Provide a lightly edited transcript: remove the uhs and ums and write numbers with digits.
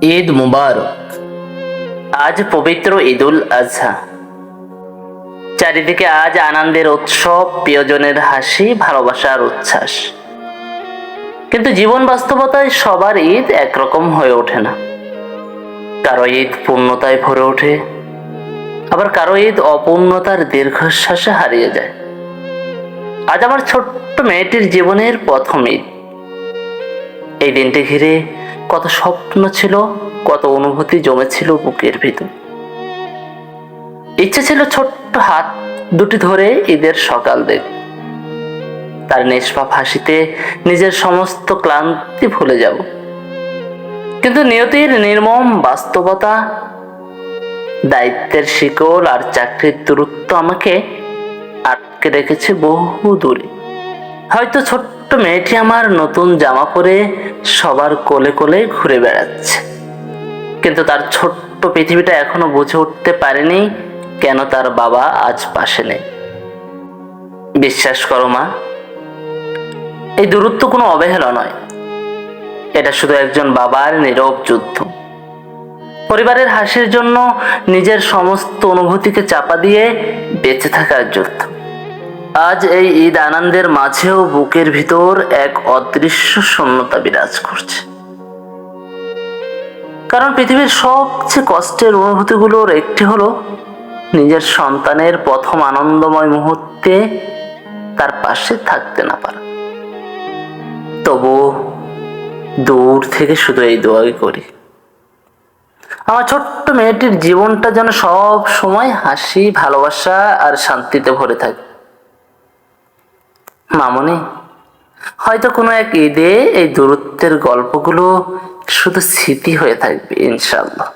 ঈদ মুবারক। আজ পবিত্র ঈদুল আজহা। চারিদিকে আজ আনন্দের উৎসব, প্রিয়জনের হাসি, ভালোবাসার উচ্ছ্বাস। কিন্তু জীবন বাস্তবতায় সবার ঈদ একরকম হয়ে ওঠে না। কারো ঈদ পূর্ণতায় ভরে ওঠে, আবার কারো ঈদ অপূর্ণতার দীর্ঘশ্বাসে হারিয়ে যায়। আজ আমার ছোট্ট মেয়েটির জীবনের প্রথম ঈদ। এই দিনটি ঘিরে কত স্বপ্ন ছিল, কত অনুভূতি জমেছিল বুকের ভিতর। ইচ্ছে ছিল ছোট্ট হাত দুটি ধরে ঈদের সকাল দেখ, তার নিষ্পাপ হাসিতে নিজের সমস্ত ক্লান্তি ভুলে যাব। কিন্তু নিয়তির নির্মম বাস্তবতা, দায়িত্বের শিকল আর চাকরির দূরত্ব আমাকে আটকে রেখেছে বহু দূরে। হয়তো ছোট্ট মেয়েটি আমার নতুন জামা পরে সবার কোলে কোলে ঘুরে বেড়াচ্ছে, কিন্তু তার ছোট্ট পৃথিবীটা এখনো বুঝে উঠতে পারেনি কেন তার বাবা আজ পাশে নেই। বিশ্বাস করো মা, এই দূরত্ব কোনো অবহেলা নয়, এটা শুধু একজন বাবার নীরব যুদ্ধ। পরিবারের হাসির জন্য নিজের সমস্ত অনুভূতিকে চাপা দিয়ে বেঁচে থাকার যুদ্ধ। আজ এই ঈদ আনন্দের মাঝেও বুকের ভিতর এক অদৃশ্য শূন্যতা বিরাজ করছে। কারণ পৃথিবীর সবচেয়ে কষ্টের অনুভূতিগুলোর একটি হলো নিজের সন্তানের প্রথম আনন্দময় মুহূর্তে তার পাশে থাকতে না পারা। তবু দূর থেকে শুধু এই দোয়াই করি, আমার ছোট্ট মেয়েটির জীবনটা যেন সব সময় হাসি, ভালোবাসা আর শান্তিতে ভরে থাকে। মামনি, হয়তো কোনো এক ঈদে এই দূরত্বের গল্পগুলো শুধু স্মৃতি হয়ে থাকবে, ইনশাআল্লাহ।